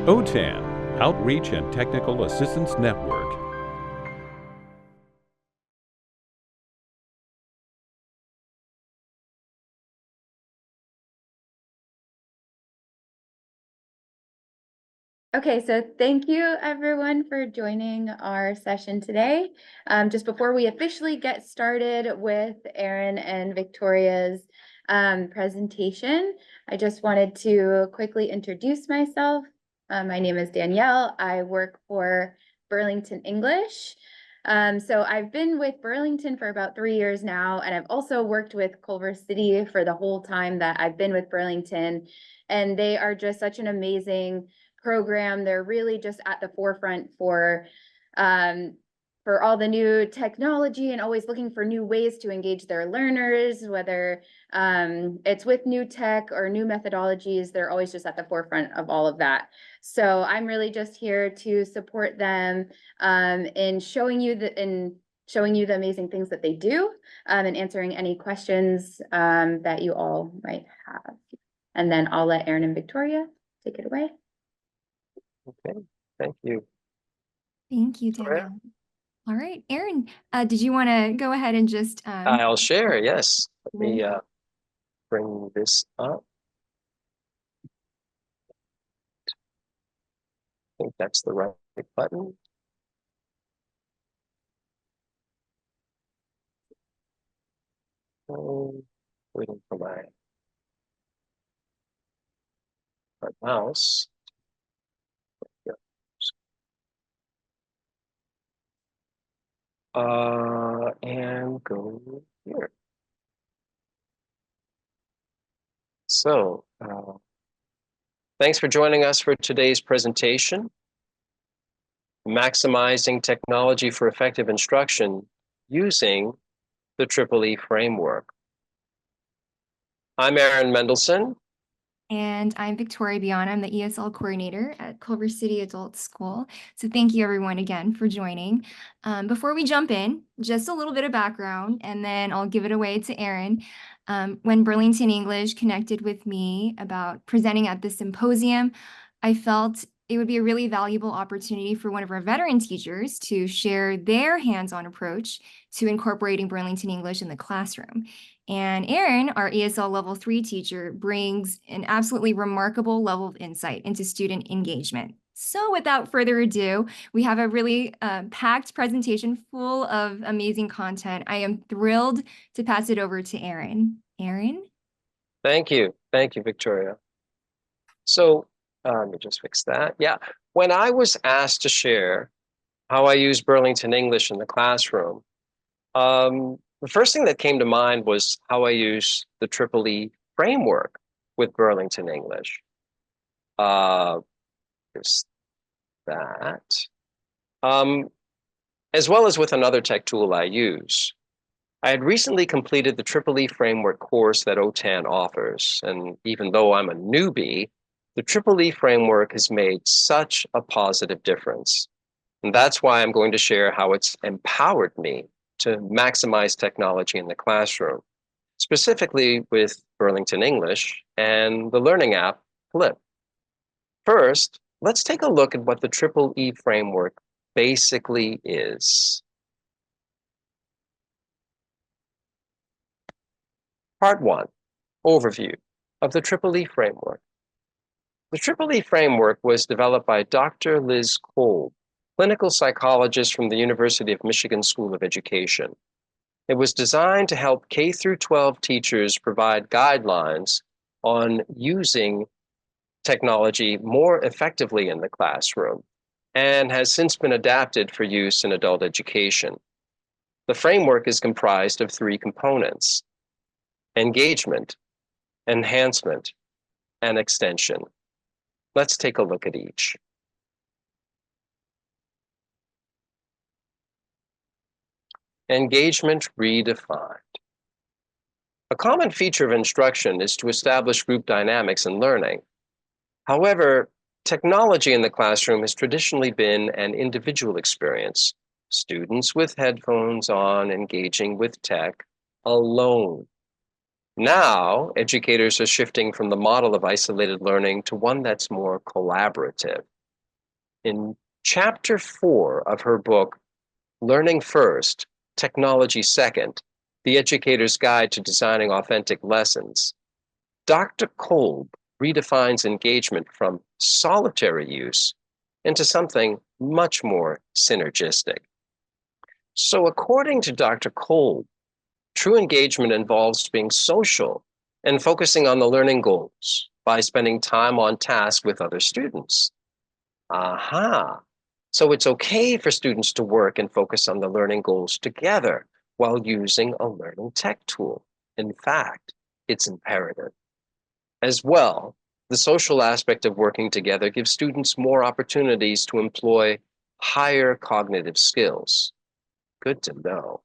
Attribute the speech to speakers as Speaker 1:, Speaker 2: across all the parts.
Speaker 1: OTAN, Outreach and Technical Assistance Network.
Speaker 2: Okay, so thank you everyone for joining our session today. Just before we officially get started with Erin and Victoria's presentation, I just wanted to quickly introduce myself. My name is Danielle. I work for Burlington English. So I've been with Burlington for about 3 years now, and I've also worked with Culver City for the whole time that I've been with Burlington. And they are just such an amazing program. They're really just at the forefront for all the new technology and always looking for new ways to engage their learners, whether it's with new tech or new methodologies. They're always just at the forefront of all of that. So I'm really just here to support them in showing you the amazing things that they do, and answering any questions that you all might have. And then I'll let Erin and Victoria take it away.
Speaker 3: Okay, thank you.
Speaker 4: Thank you, Danielle. All right, Erin, did you want to go ahead and just...
Speaker 3: I'll share, yes. Let me bring this up. I think that's the right button. Waiting for my mouse. And go here. So, thanks for joining us for today's presentation, Maximizing Technology for Effective Instruction Using the EEE Framework. I'm Aaron Mendelson.
Speaker 4: And I'm Victoria Bian. I'm the ESL coordinator at Culver City Adult School. So thank you everyone again for joining. Before we jump in, just a little bit of background, and then I'll give it away to Erin. When Burlington English connected with me about presenting at this symposium, I felt it would be a really valuable opportunity for one of our veteran teachers to share their hands-on approach to incorporating Burlington English in the classroom. And Erin, our ESL Level 3 teacher, brings an absolutely remarkable level of insight into student engagement. So without further ado, we have a really packed presentation full of amazing content. I am thrilled to pass it over to Erin. Erin?
Speaker 3: Thank you. Thank you, Victoria. So let me just fix that. Yeah, when I was asked to share how I use Burlington English in the classroom, the first thing that came to mind was how I use the EEE framework with Burlington English. There's that. As well as with another tech tool I use. I had recently completed the EEE framework course that OTAN offers, and even though I'm a newbie, the EEE framework has made such a positive difference. And that's why I'm going to share how it's empowered me to maximize technology in the classroom, specifically with Burlington English and the learning app, Flip. First, let's take a look at what the EEE framework basically is. Part 1, overview of the EEE framework. The EEE framework was developed by Dr. Liz Kolb, clinical psychologist from the University of Michigan School of Education. It was designed to help K-12 teachers provide guidelines on using technology more effectively in the classroom, and has since been adapted for use in adult education. The framework is comprised of 3 components: engagement, enhancement, and extension. Let's take a look at each. Engagement redefined. A common feature of instruction is to establish group dynamics in learning. However, technology in the classroom has traditionally been an individual experience, students with headphones on engaging with tech alone. Now, educators are shifting from the model of isolated learning to one that's more collaborative. In chapter 4 of her book, Learning First, Technology Second, The Educator's Guide to Designing Authentic Lessons, Dr. Kolb redefines engagement from solitary use into something much more synergistic. So according to Dr. Kolb, true engagement involves being social and focusing on the learning goals by spending time on task with other students. Aha! So it's okay for students to work and focus on the learning goals together while using a learning tech tool. In fact, it's imperative. As well, the social aspect of working together gives students more opportunities to employ higher cognitive skills. Good to know.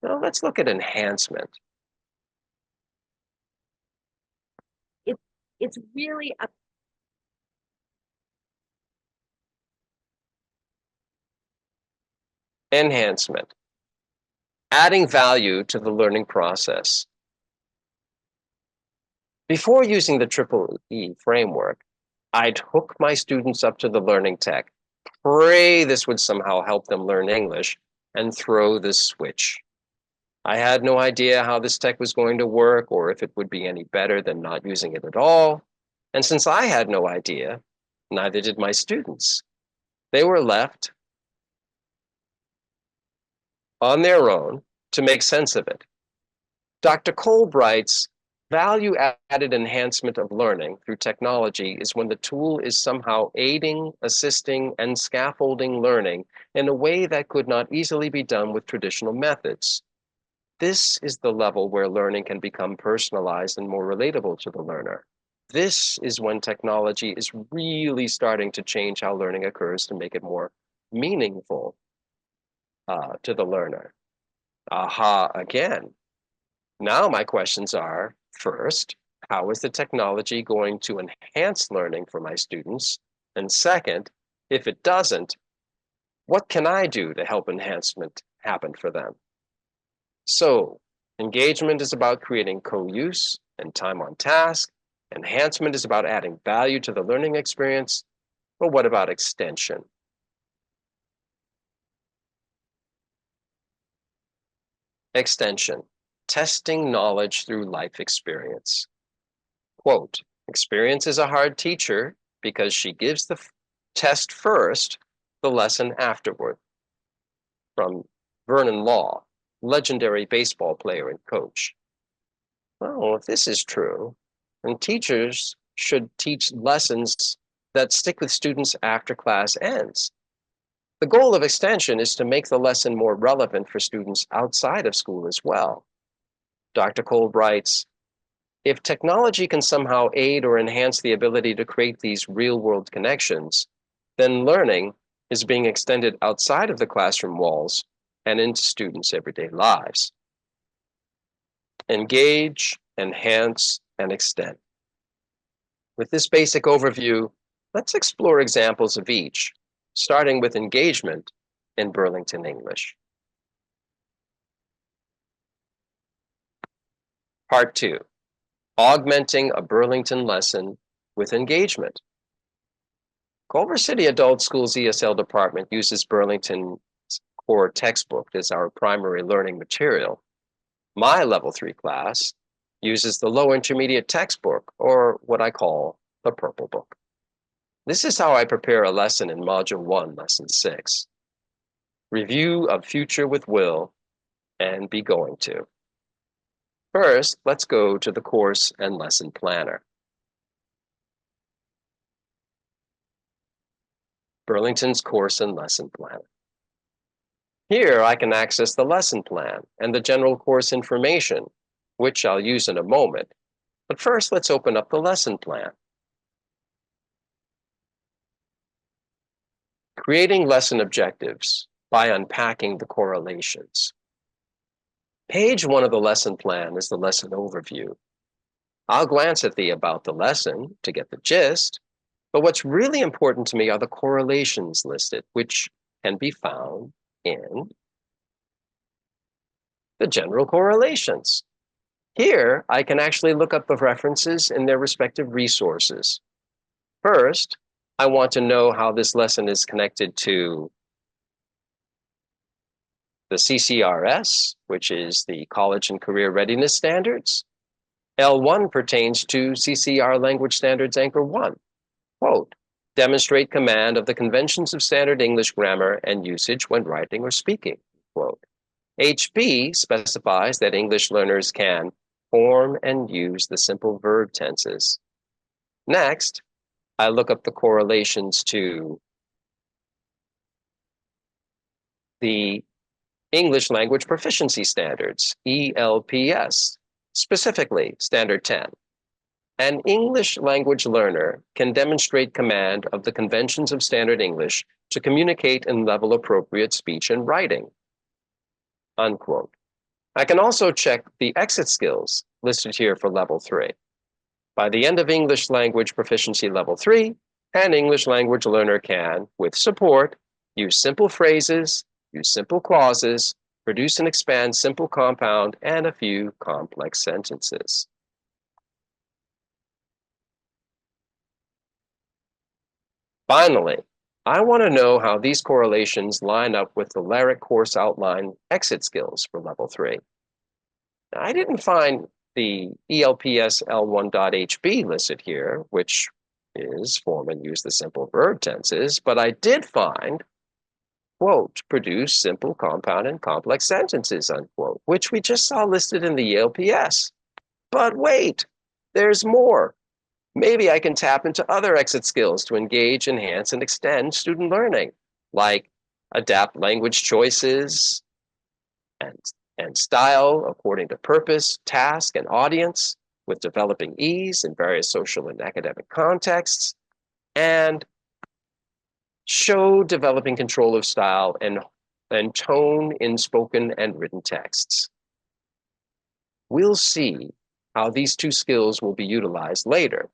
Speaker 3: Now let's look at enhancement.
Speaker 5: It's really a
Speaker 3: Enhancement. Adding value to the learning process. Before using the Triple E framework, I'd hook my students up to the learning tech, pray this would somehow help them learn English, and throw the switch. I had no idea how this tech was going to work or if it would be any better than not using it at all. And since I had no idea, neither did my students. They were left on their own to make sense of it. Dr. Kolb writes, value-added enhancement of learning through technology is when the tool is somehow aiding, assisting, and scaffolding learning in a way that could not easily be done with traditional methods. This is the level where learning can become personalized and more relatable to the learner. This is when technology is really starting to change how learning occurs to make it more meaningful to the learner. Aha, again. Now my questions are, first, how is the technology going to enhance learning for my students? And second, if it doesn't, what can I do to help enhancement happen for them? So, engagement is about creating co-use and time on task. Enhancement is about adding value to the learning experience. But what about extension? Extension, testing knowledge through life experience. Quote, experience is a hard teacher because she gives the test first, the lesson afterward. From Vernon Law, legendary baseball player and coach. Well, if this is true, then teachers should teach lessons that stick with students after class ends. The goal of extension is to make the lesson more relevant for students outside of school as well. Dr. Kolb writes, if technology can somehow aid or enhance the ability to create these real-world connections, then learning is being extended outside of the classroom walls and into students' everyday lives. Engage, enhance, and extend. With this basic overview, let's explore examples of each, starting with engagement in Burlington English. Part 2, augmenting a Burlington lesson with engagement. Culver City Adult School's ESL department uses Burlington's core textbook as our primary learning material. My level 3 class uses the low intermediate textbook, or what I call the purple book. This is how I prepare a lesson in Module 1, Lesson 6. Review of Future with Will and Be Going To. First, let's go to the course and lesson planner. Burlington's course and lesson planner. Here I can access the lesson plan and the general course information, which I'll use in a moment. But first, let's open up the lesson plan. Creating lesson objectives by unpacking the correlations. Page 1 of the lesson plan is the lesson overview. I'll glance at the about the lesson to get the gist, but what's really important to me are the correlations listed, which can be found in the general correlations. Here, I can actually look up the references in their respective resources. First, I want to know how this lesson is connected to the CCRS, which is the College and Career Readiness Standards. L1 pertains to CCR Language Standards Anchor 1. Quote, demonstrate command of the conventions of standard English grammar and usage when writing or speaking. Quote. HB specifies that English learners can form and use the simple verb tenses. Next, I look up the correlations to the English Language Proficiency Standards, ELPS, specifically Standard 10. An English language learner can demonstrate command of the conventions of standard English to communicate in level-appropriate speech and writing. Unquote. I can also check the exit skills listed here for Level 3. By the end of English Language Proficiency Level 3, an English language learner can, with support, use simple phrases, use simple clauses, produce and expand simple compound, and a few complex sentences. Finally, I want to know how these correlations line up with the LARIC course outline exit skills for Level 3. Now, I didn't find the ELPS L1.HB listed here, which is form and use the simple verb tenses, but I did find, quote, produce simple compound and complex sentences, unquote, which we just saw listed in the ELPS. But wait, there's more. Maybe I can tap into other exit skills to engage, enhance, and extend student learning, like adapt language choices and style according to purpose, task, and audience, with developing ease in various social and academic contexts, and show developing control of style and tone in spoken and written texts. We'll see how these two skills will be utilized later.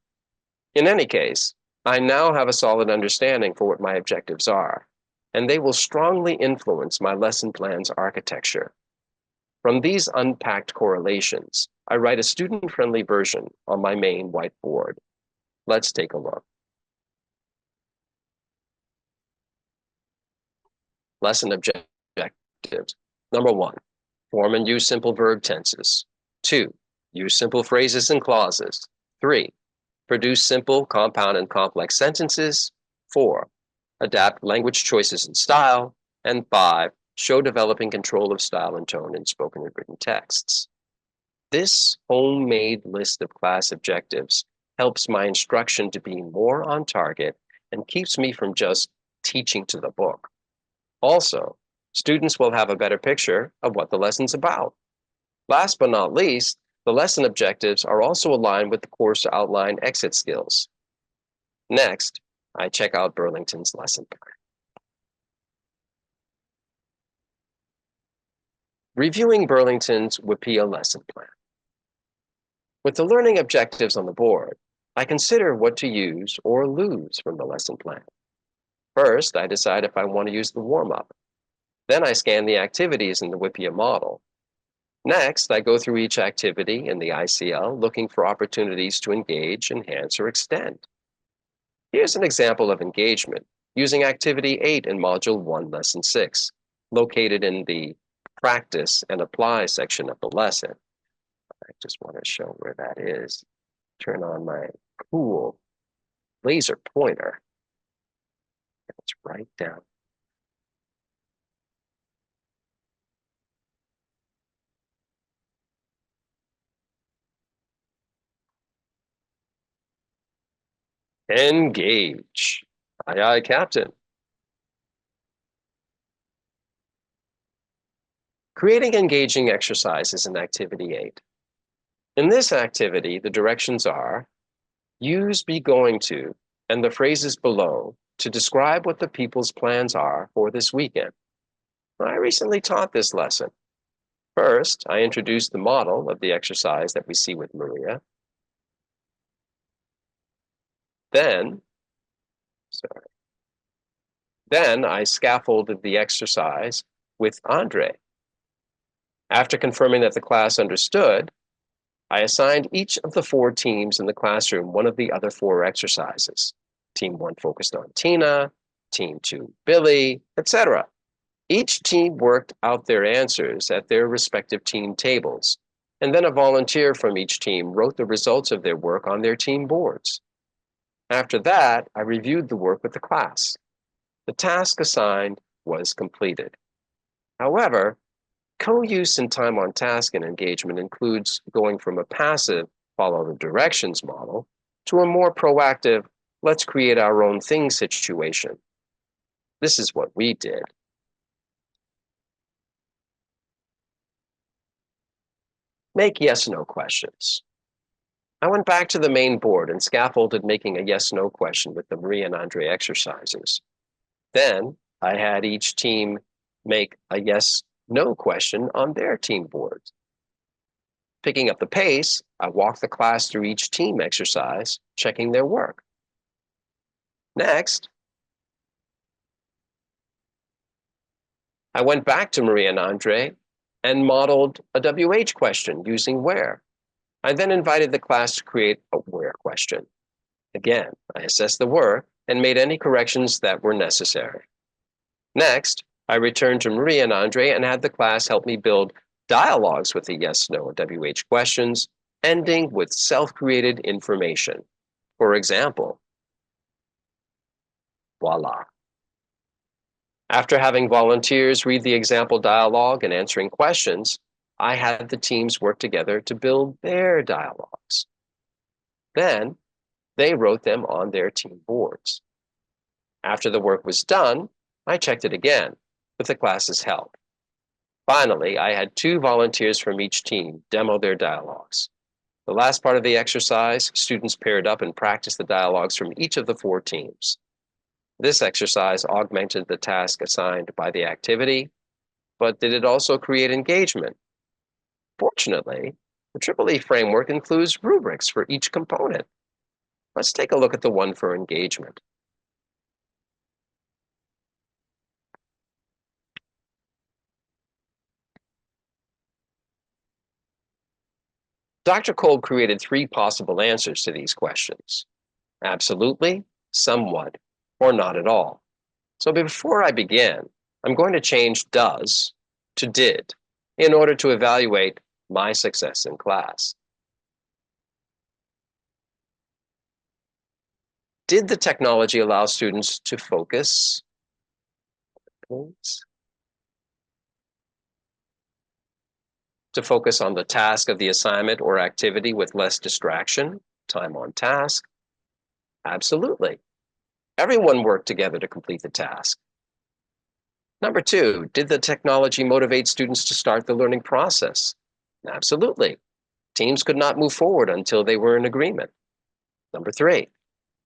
Speaker 3: In any case, I now have a solid understanding for what my objectives are, and they will strongly influence my lesson plan's architecture. From these unpacked correlations, I write a student-friendly version on my main whiteboard. Let's take a look. Lesson objectives. Number 1, form and use simple verb tenses. 2, use simple phrases and clauses. 3, produce simple, compound, and complex sentences. 4, adapt language choices and style. And 5, show developing control of style and tone in spoken and written texts. This homemade list of class objectives helps my instruction to be more on target and keeps me from just teaching to the book. Also, students will have a better picture of what the lesson's about. Last but not least, the lesson objectives are also aligned with the course outline exit skills. Next, I check out Burlington's lesson plan. Reviewing Burlington's WIPIA lesson plan. With the learning objectives on the board, I consider what to use or lose from the lesson plan. First, I decide if I want to use the warm-up. Then I scan the activities in the WIPIA model. Next, I go through each activity in the ICL looking for opportunities to engage, enhance, or extend. Here's an example of engagement using Activity 8 in Module 1, Lesson 6, located in the Practice and Apply section of the lesson. I just want to show where that is. Turn on my cool laser pointer. It's right down. Engage. Aye, aye, Captain. Creating engaging exercises in Activity 8. In this activity, the directions are: use be going to and the phrases below to describe what the people's plans are for this weekend. I recently taught this lesson. First, I introduced the model of the exercise that we see with Maria. Then I scaffolded the exercise with Andre. After confirming that the class understood, I assigned each of the 4 teams in the classroom one of the other 4 exercises. Team 1 focused on Tina, Team 2, Billy, etc. Each team worked out their answers at their respective team tables, and then a volunteer from each team wrote the results of their work on their team boards. After that, I reviewed the work with the class. The task assigned was completed. However, co-use in time on task and engagement includes going from a passive follow the directions model to a more proactive let's create our own thing situation. This is what we did. Make yes/no questions. I went back to the main board and scaffolded making a yes/no question with the Maria and Andre exercises. Then I had each team make a yes/no question on their team boards. Picking up the pace, I walked the class through each team exercise, checking their work. Next, I went back to Maria and Andre and modeled a WH question using where. I then invited the class to create a where question. Again, I assessed the work and made any corrections that were necessary. Next, I returned to Maria and Andre and had the class help me build dialogues with the yes, no, and WH questions, ending with self-created information. For example, voila. After having volunteers read the example dialogue and answering questions, I had the teams work together to build their dialogues. Then, they wrote them on their team boards. After the work was done, I checked it again with the class's help. Finally, I had 2 volunteers from each team demo their dialogues. The last part of the exercise, students paired up and practiced the dialogues from each of the 4 teams. This exercise augmented the task assigned by the activity, but did it also create engagement? Fortunately, the EEE framework includes rubrics for each component. Let's take a look at the one for engagement. Dr. Kolb created 3 possible answers to these questions: absolutely, somewhat, or not at all. So before I begin, I'm going to change does to did in order to evaluate my success in class. Did the technology allow students to focus? To focus on the task of the assignment or activity with less distraction, time on task? Absolutely. Everyone worked together to complete the task. Number 2, did the technology motivate students to start the learning process? Absolutely. Teams could not move forward until they were in agreement. Number 3,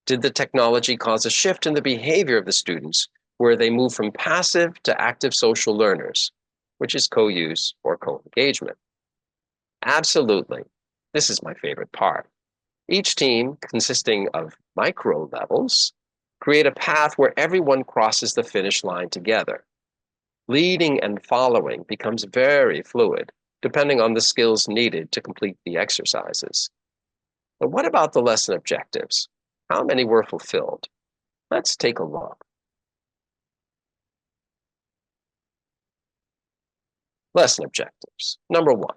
Speaker 3: did the technology cause a shift in the behavior of the students where they move from passive to active social learners, which is co-use or co-engagement? Absolutely. This is my favorite part. Each team, consisting of micro levels, create a path where everyone crosses the finish line together. Leading and following becomes very fluid, depending on the skills needed to complete the exercises. But what about the lesson objectives? How many were fulfilled? Let's take a look. Lesson objectives. Number 1,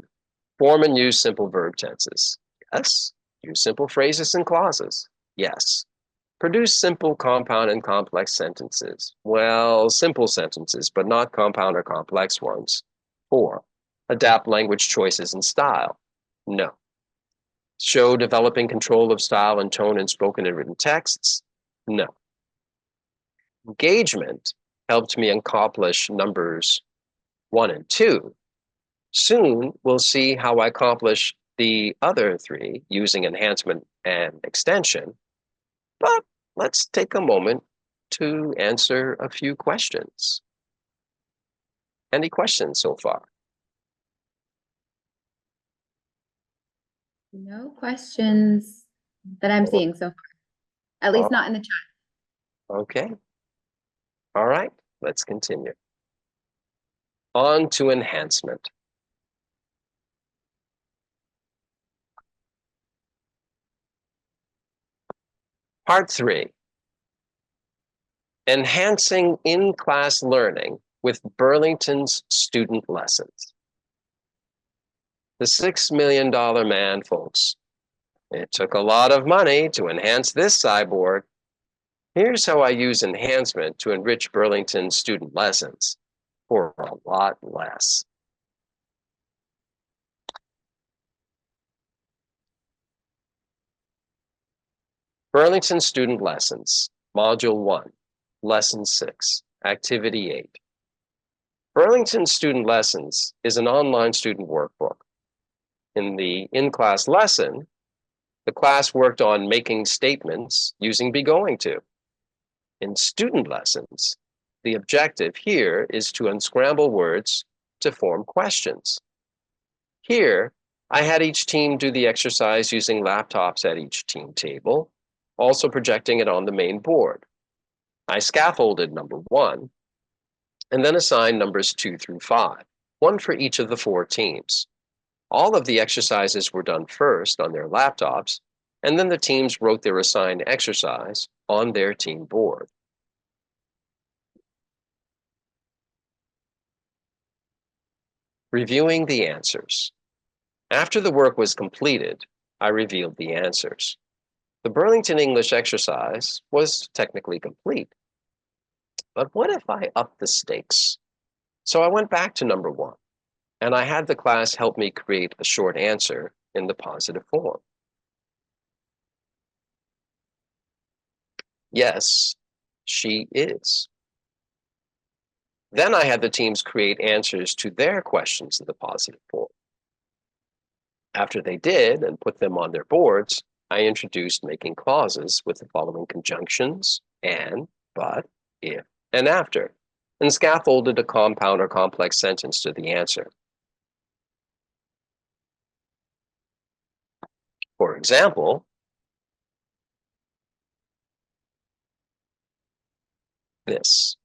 Speaker 3: form and use simple verb tenses. Yes. Use simple phrases and clauses. Yes. Produce simple, compound, and complex sentences. Well, simple sentences, but not compound or complex ones. 4, adapt language choices and style. No. Show developing control of style and tone in spoken and written texts. No. Engagement helped me accomplish numbers 1 and 2. Soon, we'll see how I accomplish the other 3 using enhancement and extension. But let's take a moment to answer a few questions. Any questions so far?
Speaker 2: No questions that I'm seeing so far, at least not in the chat.
Speaker 3: Okay. All right, let's continue. On to enhancement. Part 3, enhancing in-class learning with Burlington's student lessons. The $6 million man, folks. It took a lot of money to enhance this cyborg. Here's how I use enhancement to enrich Burlington's student lessons for a lot less. Burlington Student Lessons, Module 1, Lesson 6, Activity 8. Burlington Student Lessons is an online student workbook. In the in-class lesson, the class worked on making statements using be going to. In student lessons, the objective here is to unscramble words to form questions. Here, I had each team do the exercise using laptops at each team table, also projecting it on the main board. I scaffolded number 1, and then assigned numbers 2 through 5, one for each of the 4 teams. All of the exercises were done first on their laptops, and then the teams wrote their assigned exercise on their team board. Reviewing the answers. After the work was completed, I revealed the answers. The Burlington English exercise was technically complete. But what if I upped the stakes? So I went back to number 1, and I had the class help me create a short answer in the positive form. Yes, she is. Then I had the teams create answers to their questions in the positive form. After they did and put them on their boards, I introduced making clauses with the following conjunctions: and, but, if, and after, and scaffolded a compound or complex sentence to the answer. For example, this.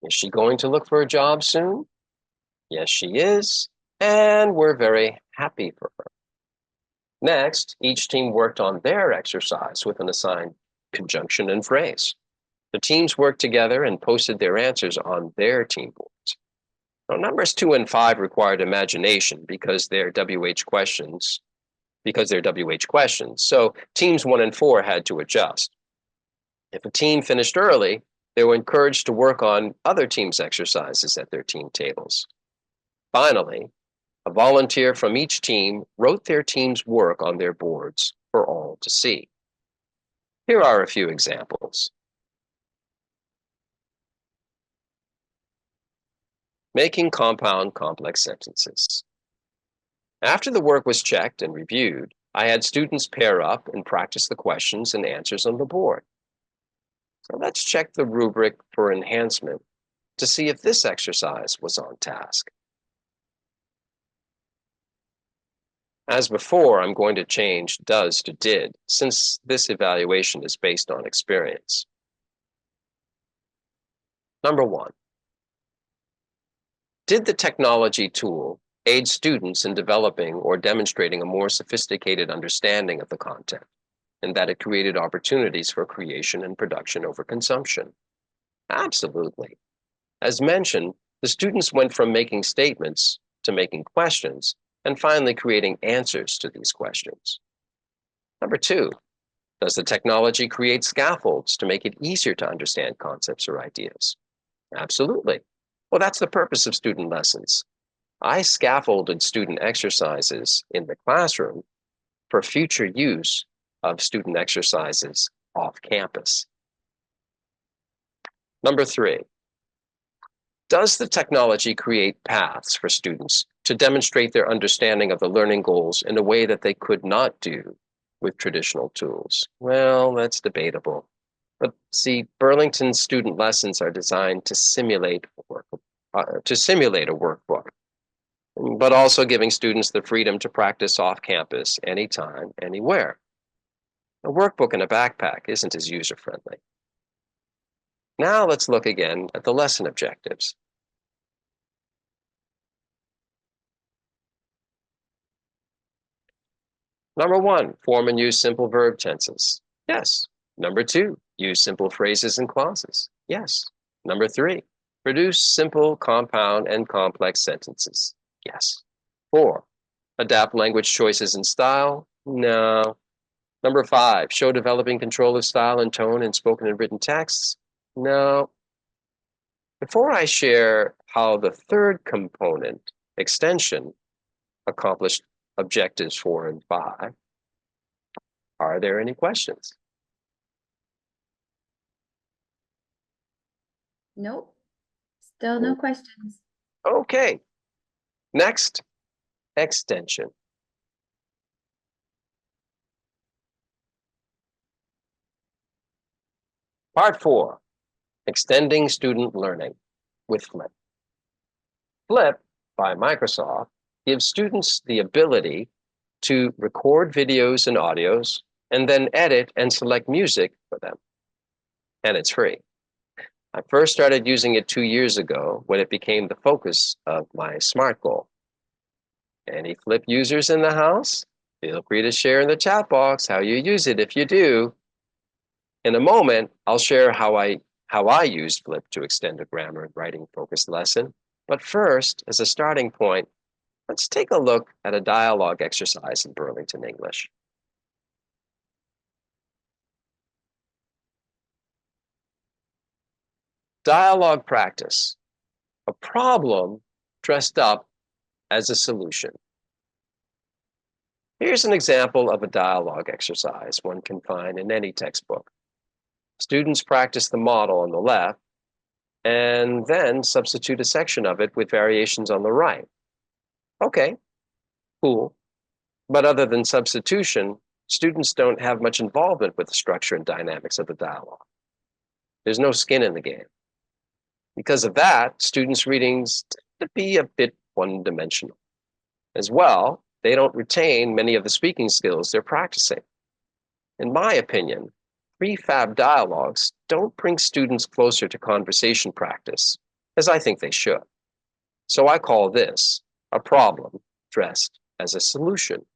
Speaker 3: Is she going to look for a job soon? Yes, she is, and we're very happy for her. Next, each team worked on their exercise with an assigned conjunction and phrase. The teams worked together and posted their answers on their team boards. Now, numbers 2 and 5 required imagination because they're WH questions, so teams 1 and 4 had to adjust. If a team finished early, they were encouraged to work on other teams' exercises at their team tables. Finally, a volunteer from each team wrote their team's work on their boards for all to see. Here are a few examples. Making compound complex sentences. After the work was checked and reviewed, I had students pair up and practice the questions and answers on the board. So let's check the rubric for enhancement to see if this exercise was on task. As before, I'm going to change does to did, since this evaluation is based on experience. Number 1. Did the technology tool aid students in developing or demonstrating a more sophisticated understanding of the content, and that it created opportunities for creation and production over consumption? Absolutely. As mentioned, the students went from making statements to making questions, and finally creating answers to these questions. Number 2, does the technology create scaffolds to make it easier to understand concepts or ideas? Absolutely. Well, that's the purpose of student lessons. I scaffolded student exercises in the classroom for future use of student exercises off campus. Number 3, does the technology create paths for students to demonstrate their understanding of the learning goals in a way that they could not do with traditional tools? Well, that's debatable. But see, Burlington's student lessons are designed to simulate a workbook, but also giving students the freedom to practice off campus anytime, anywhere. A workbook in a backpack isn't as user-friendly. Now let's look again at the lesson objectives. Number 1, form and use simple verb tenses. Yes, Number 2, use simple phrases and clauses. Yes. Number 3, produce simple, compound, and complex sentences. Yes. 4, adapt language choices and style. No. Number 5, show developing control of style and tone in spoken and written texts. No. Before I share how the third component, extension, accomplished objectives 4 and 5, are there any questions?
Speaker 2: Nope. Still no questions.
Speaker 3: Okay. Next, extension. Part 4, extending student learning with Flip. Flip by Microsoft gives students the ability to record videos and audios and then edit and select music for them. And it's free. I first started using it 2 years ago when it became the focus of my SMART goal. Any Flip users in the house? Feel free to share in the chat box how you use it if you do. In a moment, I'll share how I used Flip to extend a grammar and writing focused lesson. But first, as a starting point, let's take a look at a dialogue exercise in Burlington English. Dialogue practice. A problem dressed up as a solution. Here's an example of a dialogue exercise one can find in any textbook. Students practice the model on the left and then substitute a section of it with variations on the right. Okay, cool. But other than substitution, students don't have much involvement with the structure and dynamics of the dialogue. There's no skin in the game. Because of that, students' readings tend to be a bit one-dimensional. As well, they don't retain many of the speaking skills they're practicing. In my opinion, prefab dialogues don't bring students closer to conversation practice, as I think they should. So I call this a problem dressed as a solution.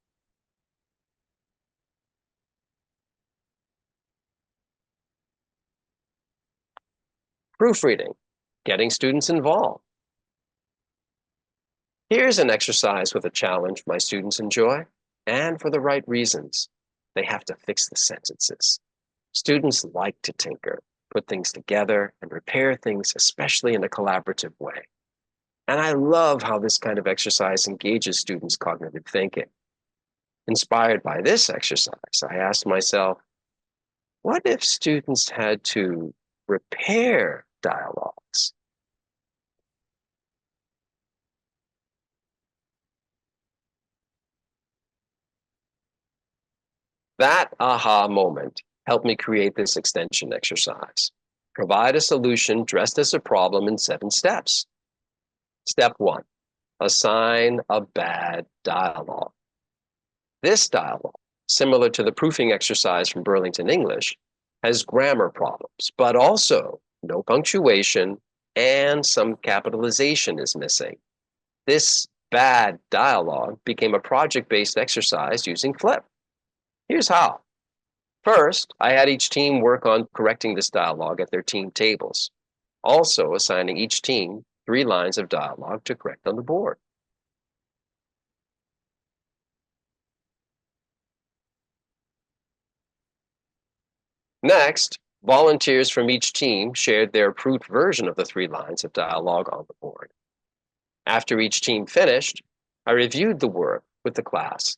Speaker 3: Proofreading, getting students involved. Here's an exercise with a challenge my students enjoy, and for the right reasons. They have to fix the sentences. Students like to tinker, put things together, and repair things, especially in a collaborative way. And I love how this kind of exercise engages students' cognitive thinking. Inspired by this exercise, I asked myself, what if students had to repair dialogues? That aha moment helped me create this extension exercise. Provide a solution dressed as a problem in 7 steps. Step 1, assign a bad dialogue. This dialogue, similar to the proofing exercise from Burlington English, has grammar problems, but also no punctuation and some capitalization is missing. This bad dialogue became a project-based exercise using Flip. Here's how. First, I had each team work on correcting this dialogue at their team tables, also assigning each team 3 lines of dialogue to correct on the board. Next, volunteers from each team shared their approved version of the 3 lines of dialogue on the board. After each team finished, I reviewed the work with the class.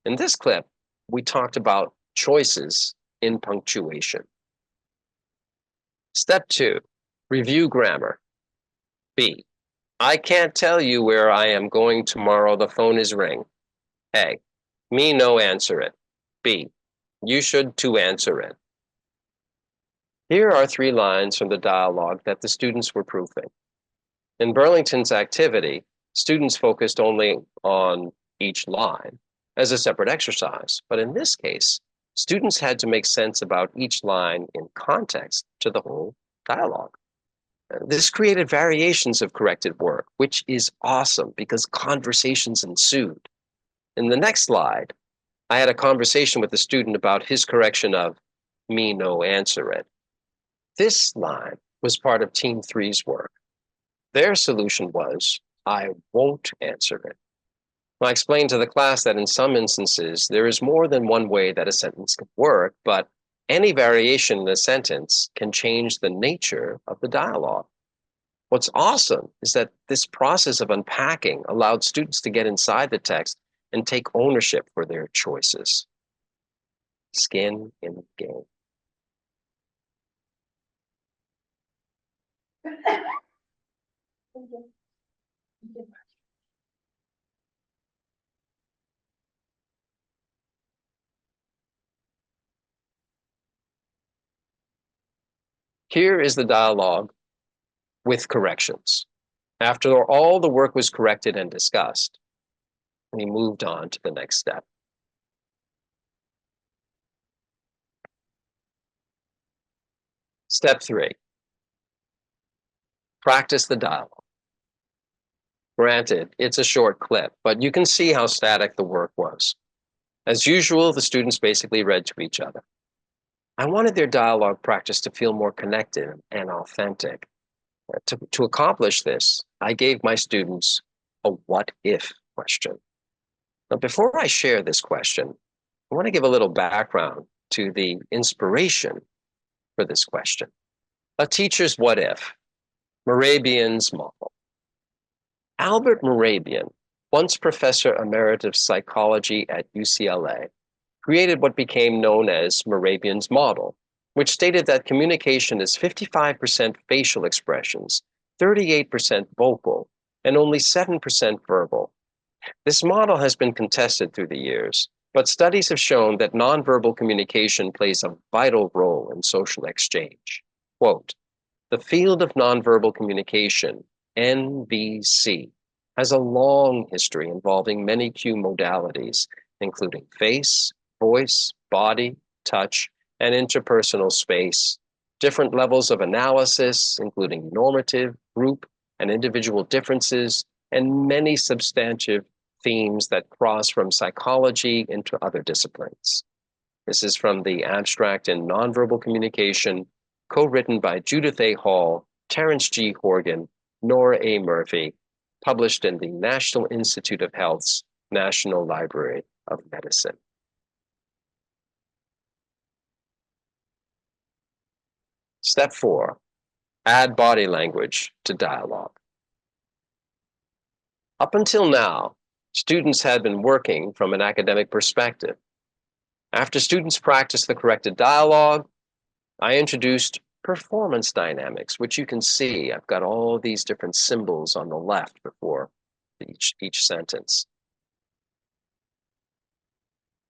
Speaker 3: In this clip, we talked about choices in punctuation. Step 2, review grammar. B, I can't tell you where I am going tomorrow, the phone is ring. A, me no answer it. B, you should to answer it. Here are 3 lines from the dialogue that the students were proofing. In Burlington's activity, students focused only on each line as a separate exercise, but in this case, students had to make sense about each line in context to the whole dialogue. This created variations of corrected work, which is awesome because conversations ensued. In the next slide, I had a conversation with the student about his correction of me no answer it. This line was part of Team 3's work. Their solution was, I won't answer it. I explained to the class that in some instances, there is more than one way that a sentence can work, but any variation in a sentence can change the nature of the dialogue. What's awesome is that this process of unpacking allowed students to get inside the text and take ownership for their choices. Skin in the game. Here is the dialogue with corrections. After all the work was corrected and discussed, we moved on to the next step. Step 3, practice the dialogue. Granted, it's a short clip, but you can see how static the work was. As usual, the students basically read to each other. I wanted their dialogue practice to feel more connected and authentic. To accomplish this, I gave my students a what if question. Now, before I share this question, I want to give a little background to the inspiration for this question. A teacher's what if, Morabian's model. Albert Morabian, once professor emeritus of psychology at UCLA, created what became known as Morabian's model, which stated that communication is 55% facial expressions, 38% vocal, and only 7% verbal. This model has been contested through the years, but studies have shown that nonverbal communication plays a vital role in social exchange. Quote, the field of nonverbal communication, NVC, has a long history involving many cue modalities, including face, voice, body, touch, and interpersonal space, different levels of analysis, including normative, group, and individual differences, and many substantive themes that cross from psychology into other disciplines. This is from the Abstract in Nonverbal Communication, co-written by Judith A. Hall, Terrence G. Horgan, Nora A. Murphy, published in the National Institute of Health's National Library of Medicine. Step 4, add body language to dialogue. Up until now, students had been working from an academic perspective. After students practiced the corrected dialogue, I introduced performance dynamics, which you can see. I've got all these different symbols on the left before each sentence.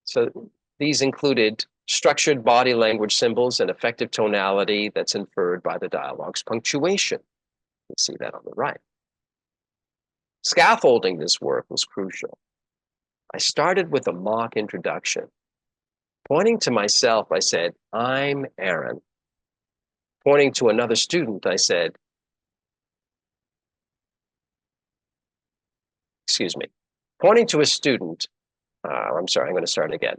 Speaker 3: So these included structured body language symbols and effective tonality that's inferred by the dialogue's punctuation. You can see that on the right. Scaffolding this work was crucial. I started with a mock introduction. Pointing to myself, I said, I'm Aaron. Pointing to another student, I said, pointing to a student, I'm going to start again.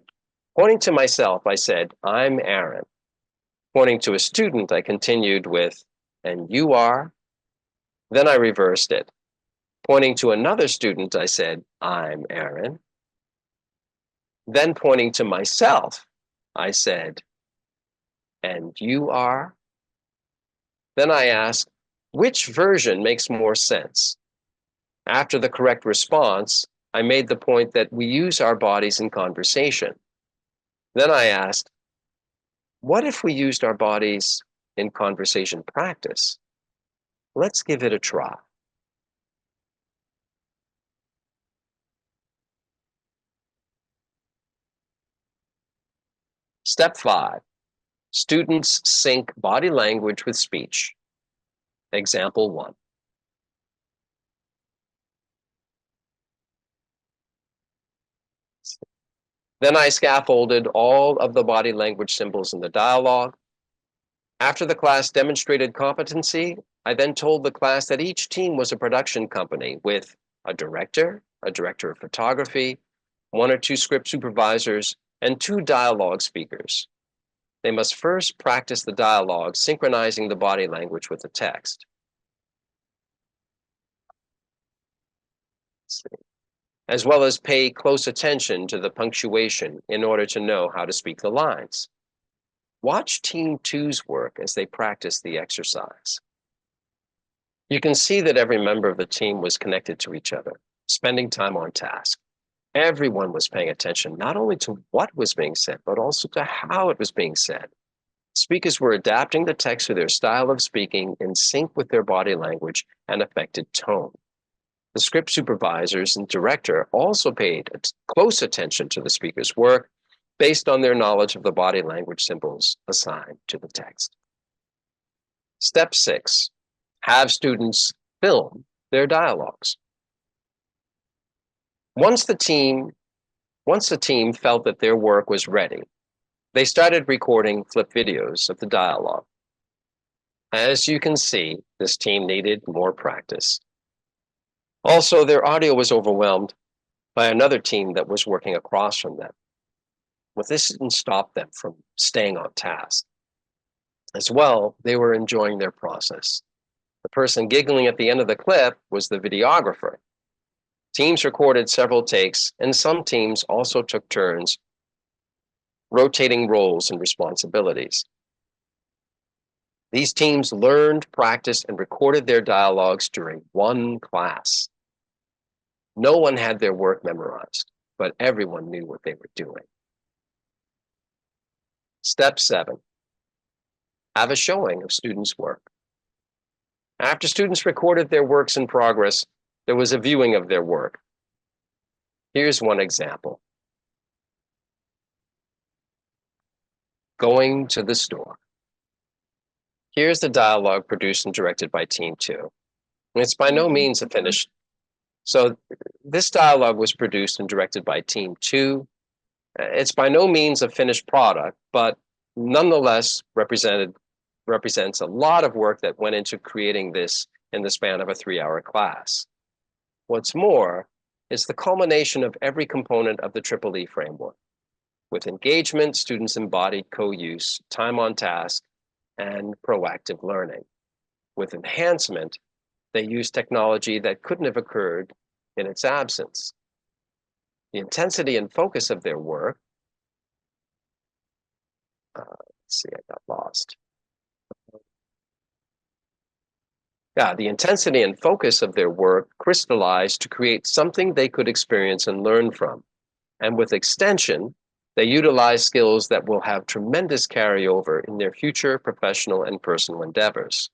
Speaker 3: Pointing to myself, I said, I'm Aaron. Pointing to a student, I continued with, and you are? Then I reversed it. Pointing to another student, I said, I'm Aaron. Then pointing to myself, I said, and you are? Then I asked, which version makes more sense? After the correct response, I made the point that we use our bodies in conversation. Then I asked, what if we used our bodies in conversation practice? Let's give it a try. Step 5, students sync body language with speech. Example 1. Then I scaffolded all of the body language symbols in the dialogue. After the class demonstrated competency, I then told the class that each team was a production company with a director of photography, 1 or 2 script supervisors, and 2 dialogue speakers. they must first practice the dialogue, synchronizing the body language with the text. Let's see. As well as pay close attention to the punctuation in order to know how to speak the lines. Watch Team 2's work as they practice the exercise. You can see that every member of the team was connected to each other, spending time on task. Everyone was paying attention not only to what was being said, but also to how it was being said. Speakers were adapting the text to their style of speaking in sync with their body language and affected tone. The script supervisors and director also paid close attention to the speaker's work based on their knowledge of the body language symbols assigned to the text. Step 6, have students film their dialogues. Once the team felt that their work was ready, they started recording flip videos of the dialogue. As you can see, this team needed more practice. Also, their audio was overwhelmed by another team that was working across from them. But this didn't stop them from staying on task. As well, they were enjoying their process. The person giggling at the end of the clip was the videographer. Teams recorded several takes, and some teams also took turns rotating roles and responsibilities. These teams learned, practiced, and recorded their dialogues during one class. No one had their work memorized, but everyone knew what they were doing. Step 7, have a showing of students' work. After students recorded their works in progress, there was a viewing of their work. Here's one example. Going to the store. Here's the dialogue produced and directed by Team 2. And it's by no means a finished. So this dialogue was produced and directed by Team 2. It's by no means a finished product, but nonetheless represents a lot of work that went into creating this in the span of a 3-hour class. What's more, it's the culmination of every component of the EEE framework. With engagement, students embodied co-use, time on task, and proactive learning. With enhancement, they used technology that couldn't have occurred in its absence. The intensity and focus of their work, let's see, I got lost. Yeah, the intensity and focus of their work crystallized to create something they could experience and learn from. And with extension, they utilize skills that will have tremendous carryover in their future professional and personal endeavors.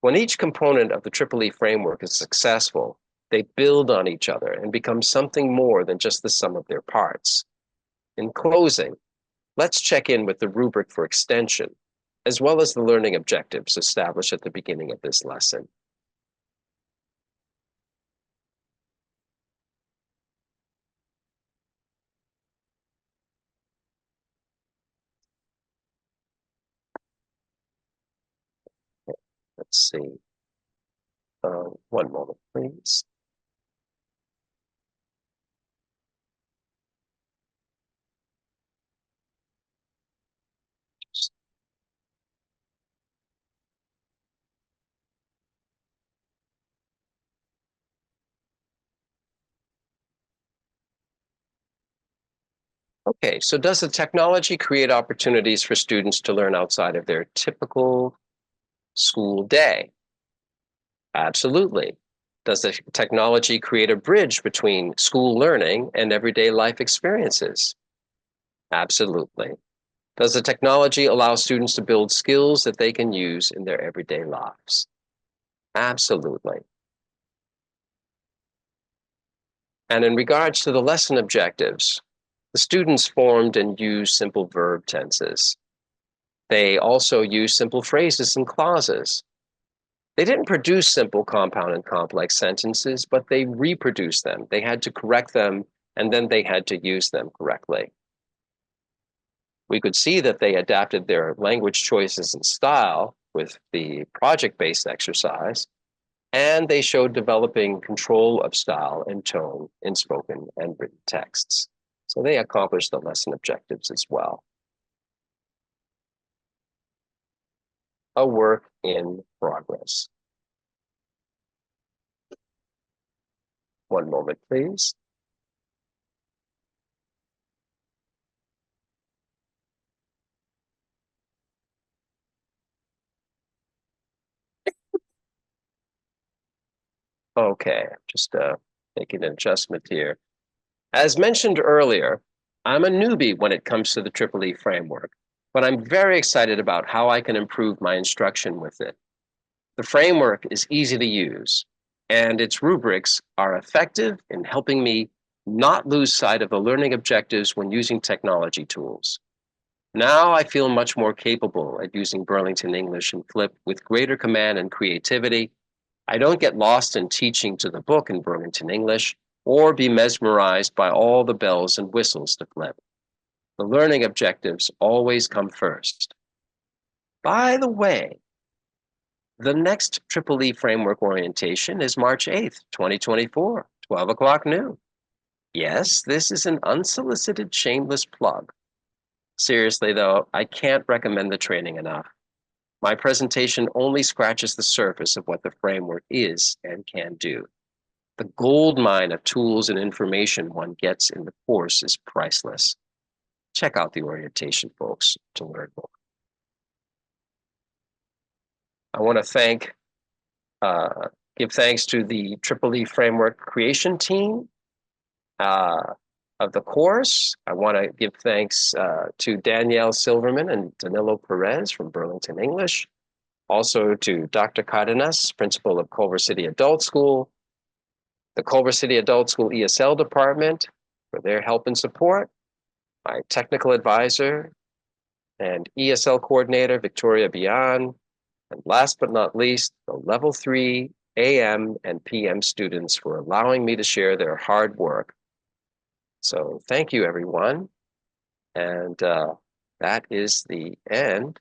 Speaker 3: When each component of the EEE framework is successful, they build on each other and become something more than just the sum of their parts. In closing, let's check in with the rubric for extension, as well as the learning objectives established at the beginning of this lesson. Let's see. One moment, please. Okay, so does the technology create opportunities for students to learn outside of their typical school day? Absolutely. Does the technology create a bridge between school learning and everyday life experiences? Absolutely. Does the technology allow students to build skills that they can use in their everyday lives? Absolutely. And in regards to the lesson objectives, the students formed and used simple verb tenses. They also used simple phrases and clauses. They didn't produce simple compound and complex sentences, but they reproduced them. They had to correct them, and then they had to use them correctly. We could see that they adapted their language choices and style with the project-based exercise, and they showed developing control of style and tone in spoken and written texts. So they accomplished the lesson objectives as well. a work in progress. One moment, please. Okay, just making an adjustment here. As mentioned earlier, I'm a newbie when it comes to the Triple E framework, but I'm very excited about how I can improve my instruction with it. The framework is easy to use, and its rubrics are effective in helping me not lose sight of the learning objectives when using technology tools. Now I feel much more capable at using Burlington English and Flip with greater command and creativity. I don't get lost in teaching to the book in Burlington English or be mesmerized by all the bells and whistles to Flip. The learning objectives always come first. By the way, the next Triple E framework orientation is March 8th, 2024, 12 o'clock noon. Yes, this is an unsolicited, shameless plug. Seriously, though, I can't recommend the training enough. My presentation only scratches the surface of what the framework is and can do. The gold mine of tools and information one gets in the course is priceless. Check out the orientation, folks, to learn more. I want to give thanks to the Triple E Framework creation team of the course. I want to give thanks to Danielle Silverman and Danilo Perez from Burlington English. Also to Dr. Cardenas, principal of Culver City Adult School, the Culver City Adult School ESL department for their help and support, my technical advisor and ESL coordinator, Victoria Bian, and last but not least, the level 3 AM and PM students for allowing me to share their hard work. So thank you, everyone. And that is the end